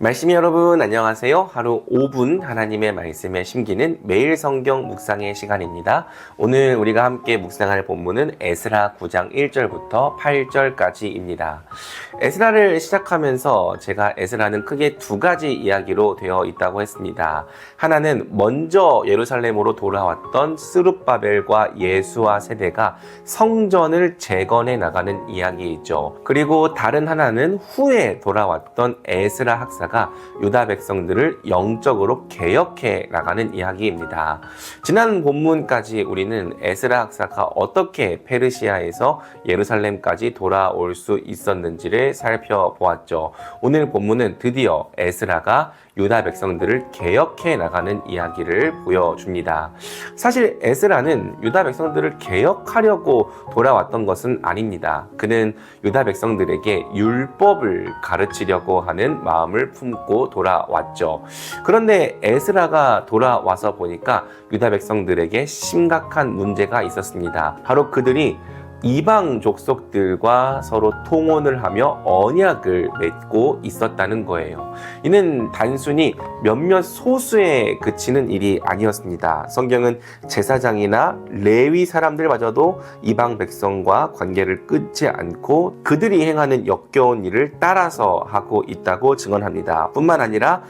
말씀이 여러분 안녕하세요. 하루 5분 하나님의 말씀에 심기는 매일 성경 묵상의 시간입니다. 오늘 우리가 함께 묵상할 본문은 에스라 9장 1절부터 8절까지입니다. 에스라를 시작하면서 제가 에스라는 크게 두 가지 이야기로 되어 있다고 했습니다. 하나는 먼저 예루살렘으로 돌아왔던 스룹바벨과 예수와 세대가 성전을 재건해 나가는 이야기이죠. 그리고 다른 하나는 후에 돌아왔던 에스라 학사가 유다 백성들을 영적으로 개혁해 나가는 이야기입니다. 지난 본문까지 우리는 에스라 학사가 어떻게 페르시아에서 예루살렘까지 돌아올 수 있었는지를 살펴보았죠. 오늘 본문은 드디어 에스라가 유다 백성들을 개혁해 나가는 이야기를 보여줍니다. 사실 에스라는 유다 백성들을 개혁하려고 돌아왔던 것은 아닙니다. 그는 유다 백성들에게 율법을 가르치려고 하는 마음을 품고 돌아왔죠. 그런데 에스라가 돌아와서 보니까 유다 백성들에게 심각한 문제가 있었습니다. 바로 그들이 이방 족속들과 서로 통혼을 하며 언약을 맺고 있었다는 거예요. 이는 단순히 몇몇 소수에 그치는 일이 아니었습니다. 성경은 제사장이나 레위 사람들마저도 이방 백성과 관계를 끊지 않고 그들이 행하는 역겨운 일을 따라서 하고 있다고 증언합니다. 뿐만 아니라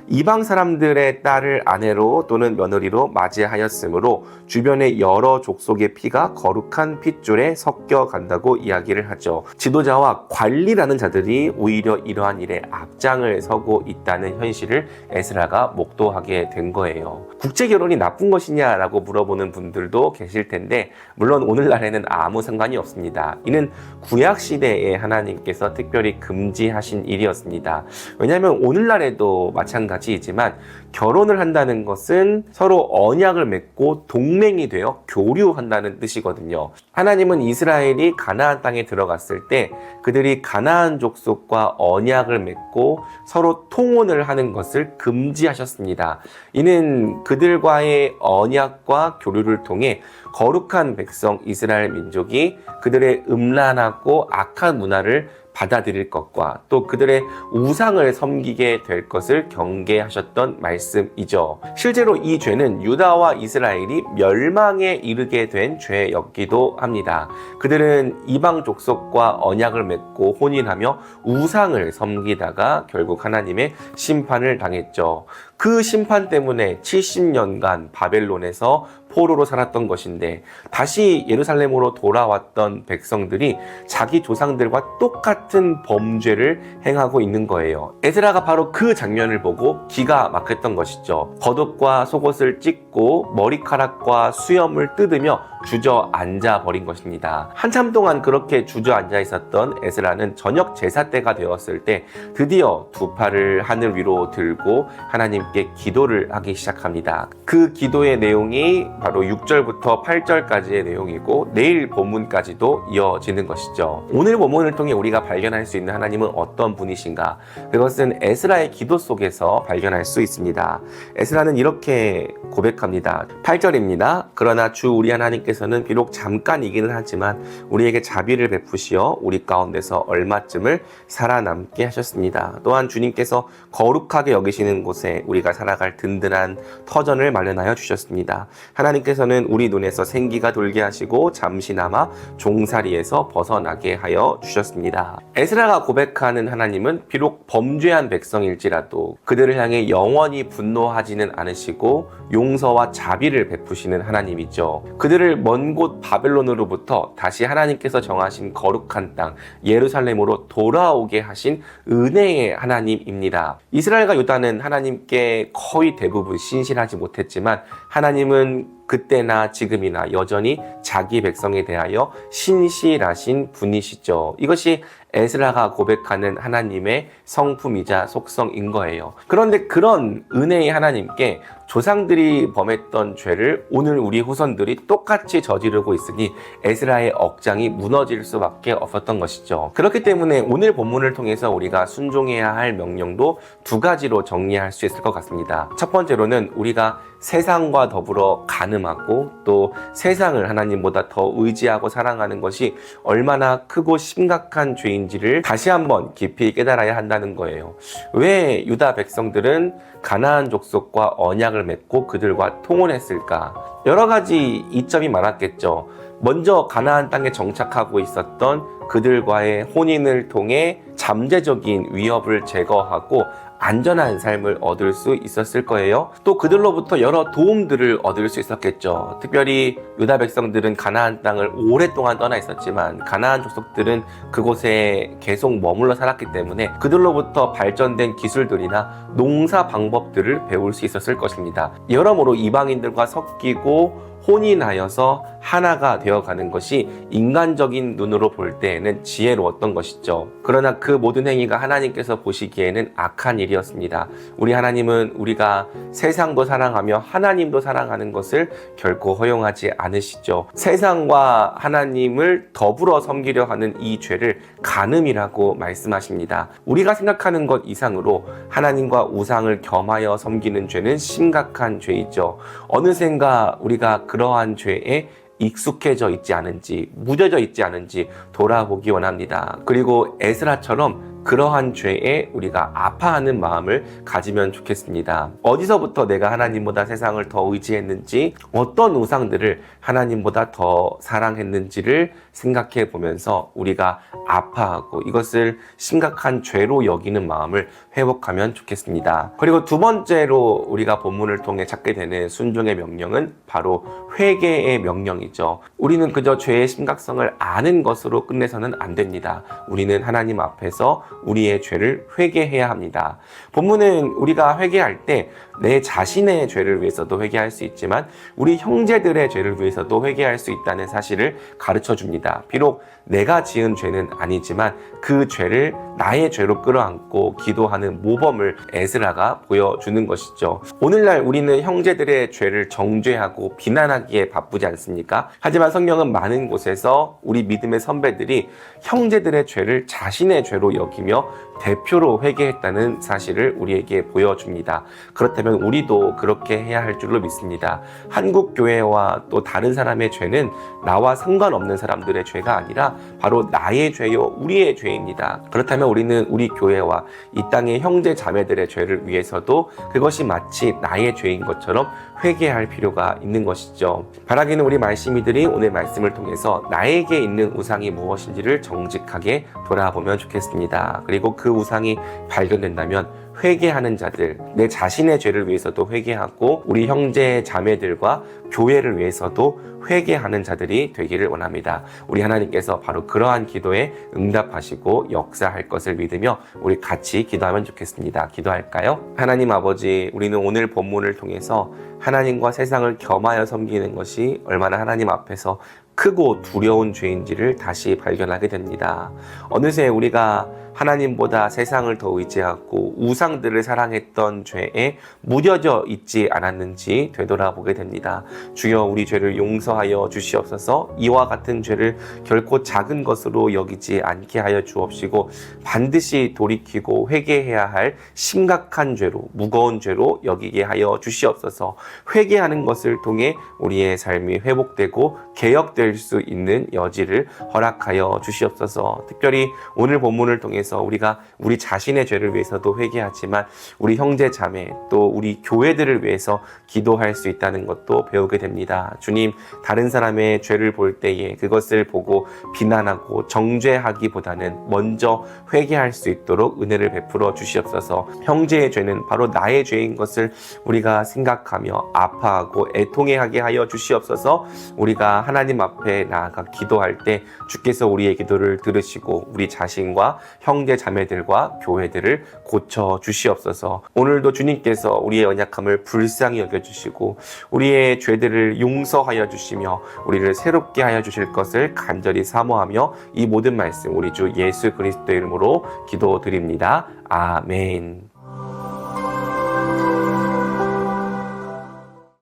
이방 사람들의 딸을 아내로 또는 며느리로 맞이하였으므로 주변의 여러 족속의 피가 거룩한 핏줄에 섞여 간다고 이야기를 하죠. 지도자와 관리라는 자들이 오히려 이러한 일에 앞장을 서고 있다는 현실을 에스라가 목도하게 된 거예요. 국제 결혼이 나쁜 것이냐라고 물어보는 분들도 계실 텐데 물론 오늘날에는 아무 상관이 없습니다. 이는 구약 시대에 하나님께서 특별히 금지하신 일이었습니다. 왜냐하면 오늘날에도 마찬가지이지만 결혼을 한다는 것은 서로 언약을 맺고 동맹이 되어 교류한다는 뜻이거든요. 하나님은 이스라엘이 가나안 땅에 들어갔을 때 그들이 가나안 족속과 언약을 맺고 서로 통혼을 하는 것을 금지하셨습니다. 이는 그들과의 언약과 교류를 통해 거룩한 백성 이스라엘 민족이 그들의 음란하고 악한 문화를 받아들일 것과 또 그들의 우상을 섬기게 될 것을 경계하셨던 말씀이죠. 실제로 이 죄는 유다와 이스라엘이 멸망에 이르게 된 죄였기도 합니다. 그들은 이방 족속과 언약을 맺고 혼인하며 우상을 섬기다가 결국 하나님의 심판을 당했죠. 그 심판 때문에 70년간 바벨론에서 포로로 살았던 것인데 다시 예루살렘으로 돌아왔던 백성들이 자기 조상들과 똑같은 범죄를 행하고 있는 거예요. 에스라가 바로 그 장면을 보고 기가 막혔던 것이죠. 겉옷과 속옷을 찢고 머리카락과 수염을 뜯으며 주저앉아 버린 것입니다. 한참 동안 그렇게 주저앉아 있었던 에스라는 저녁 제사 때가 되었을 때 드디어 두 팔을 하늘 위로 들고 하나님께 기도를 하기 시작합니다. 그 기도의 내용이 바로 6절부터 8절까지의 내용이고 내일 본문까지도 이어지는 것이죠. 오늘 본문을 통해 우리가 발견할 수 있는 하나님은 어떤 분이신가? 그것은 에스라의 기도 속에서 발견할 수 있습니다. 에스라는 이렇게 고백합니다. 8절입니다. 그러나 주 우리 하나님께서는 비록 잠깐이기는 하지만 우리에게 자비를 베푸시어 우리 가운데서 얼마쯤을 살아남게 하셨습니다. 또한 주님께서 거룩하게 여기시는 곳에 우리가 살아갈 든든한 터전을 마련하여 주셨습니다. 하나님께서는 우리 눈에서 생기가 돌게 하시고 잠시나마 종살이에서 벗어나게 하여 주셨습니다. 에스라가 고백하는 하나님은 비록 범죄한 백성일지라도 그들을 향해 영원히 분노하지는 않으시고 용서와 자비를 베푸시는 하나님이죠. 그들을 먼 곳 바벨론으로부터 다시 하나님께서 정하신 거룩한 땅 예루살렘으로 돌아오게 하신 은혜의 하나님입니다. 이스라엘과 유다는 하나님께 거의 대부분 신실하지 못했지만 하나님은 그때나 지금이나 여전히 자기 백성에 대하여 신실하신 분이시죠. 이것이 에스라가 고백하는 하나님의 성품이자 속성인 거예요. 그런데 그런 은혜의 하나님께 조상들이 범했던 죄를 오늘 우리 후손들이 똑같이 저지르고 있으니 에스라의 억장이 무너질 수밖에 없었던 것이죠. 그렇기 때문에 오늘 본문을 통해서 우리가 순종해야 할 명령도 두 가지로 정리할 수 있을 것 같습니다. 첫 번째로는 우리가 세상과 더불어 간음하고 또 세상을 하나님보다 더 의지하고 사랑하는 것이 얼마나 크고 심각한 죄인지를 다시 한번 깊이 깨달아야 한다는 거예요. 왜 유다 백성들은 가나안 족속과 언약을 맺고 그들과 통혼했을까? 여러 가지 이점이 많았겠죠. 먼저 가나안 땅에 정착하고 있었던 그들과의 혼인을 통해 잠재적인 위협을 제거하고 안전한 삶을 얻을 수 있었을 거예요. 또 그들로부터 여러 도움들을 얻을 수 있었겠죠. 특별히 유다 백성들은 가나안 땅을 오랫동안 떠나 있었지만 가나안 족속들은 그곳에 계속 머물러 살았기 때문에 그들로부터 발전된 기술들이나 농사 방법들을 배울 수 있었을 것입니다. 여러모로 이방인들과 섞이고 혼인하여서 하나가 되어가는 것이 인간적인 눈으로 볼 때에는 지혜로웠던 것이죠. 그러나 그 모든 행위가 하나님께서 보시기에는 악한 일이었습니다. 우리 하나님은 우리가 세상도 사랑하며 하나님도 사랑하는 것을 결코 허용하지 않으시죠. 세상과 하나님을 더불어 섬기려 하는 이 죄를 간음이라고 말씀하십니다. 우리가 생각하는 것 이상으로 하나님과 우상을 겸하여 섬기는 죄는 심각한 죄이죠. 어느샌가 우리가 그러한 죄에 익숙해져 있지 않은지, 무뎌져 있지 않은지 돌아보기 원합니다. 그리고 에스라처럼 그러한 죄에 우리가 아파하는 마음을 가지면 좋겠습니다. 어디서부터 내가 하나님보다 세상을 더 의지했는지, 어떤 우상들을 하나님보다 더 사랑했는지를 생각해 보면서 우리가 아파하고 이것을 심각한 죄로 여기는 마음을 회복하면 좋겠습니다. 그리고 두 번째로 우리가 본문을 통해 찾게 되는 순종의 명령은 바로 회개의 명령이죠. 우리는 그저 죄의 심각성을 아는 것으로 끝내서는 안 됩니다. 우리는 하나님 앞에서 우리의 죄를 회개해야 합니다. 본문은 우리가 회개할 때 내 자신의 죄를 위해서도 회개할 수 있지만 우리 형제들의 죄를 위해서도 회개할 수 있다는 사실을 가르쳐 줍니다. 비록 내가 지은 죄는 아니지만 그 죄를 나의 죄로 끌어안고 기도하는 모범을 에스라가 보여주는 것이죠. 오늘날 우리는 형제들의 죄를 정죄하고 비난하기에 바쁘지 않습니까? 하지만 성경은 많은 곳에서 우리 믿음의 선배들이 형제들의 죄를 자신의 죄로 여기며 대표로 회개했다는 사실을 우리에게 보여줍니다. 그렇다면 우리도 그렇게 해야 할 줄로 믿습니다. 한국 교회와 또 다른 사람의 죄는 나와 상관없는 사람들의 죄가 아니라 바로 나의 죄요, 우리의 죄입니다. 그렇다면 우리는 우리 교회와 이 땅의 형제 자매들의 죄를 위해서도 그것이 마치 나의 죄인 것처럼 회개할 필요가 있는 것이죠. 바라기는 우리 말씀이들이 오늘 말씀을 통해서 나에게 있는 우상이 무엇인지를 정직하게 돌아보면 좋겠습니다. 그리고 그 우상이 발견된다면 회개하는 자들, 내 자신의 죄를 위해서도 회개하고 우리 형제 자매들과 교회를 위해서도 회개하는 자들이 되기를 원합니다. 우리 하나님께서 바로 그러한 기도에 응답하시고 역사할 것을 믿으며 우리 같이 기도하면 좋겠습니다. 기도할까요? 하나님 아버지, 우리는 오늘 본문을 통해서 하나님과 세상을 겸하여 섬기는 것이 얼마나 하나님 앞에서 크고 두려운 죄인지를 다시 발견하게 됩니다. 어느새 우리가 하나님보다 세상을 더 의지하고 우상들을 사랑했던 죄에 무뎌져 있지 않았는지 되돌아보게 됩니다. 주여, 우리 죄를 용서하여 주시옵소서. 이와 같은 죄를 결코 작은 것으로 여기지 않게 하여 주옵시고 반드시 돌이키고 회개해야 할 심각한 죄로, 무거운 죄로 여기게 하여 주시옵소서. 회개하는 것을 통해 우리의 삶이 회복되고 개혁될 수 있는 여지를 허락하여 주시옵소서. 특별히 오늘 본문을 통해서 우리가 우리 자신의 죄를 위해서도 회개하지만 우리 형제 자매 또 우리 교회들을 위해서 기도할 수 있다는 것도 배우게 됩니다. 주님, 다른 사람의 죄를 볼 때에 그것을 보고 비난하고 정죄하기보다는 먼저 회개할 수 있도록 은혜를 베풀어 주시옵소서. 형제의 죄는 바로 나의 죄인 것을 우리가 생각하며 아파하고 애통해하게 하여 주시옵소서. 우리가 하나님 앞에 나아가 기도할 때 주께서 우리의 기도를 들으시고 우리 자신과 형제 자매들과 교회들을 고쳐 주시옵소서. 오늘도 주님께서 우리의 연약함을 불쌍히 여겨주시고 우리의 죄들을 용서하여 주시며 우리를 새롭게 하여 주실 것을 간절히 사모하며 이 모든 말씀 우리 주 예수 그리스도의 이름으로 기도드립니다. 아멘.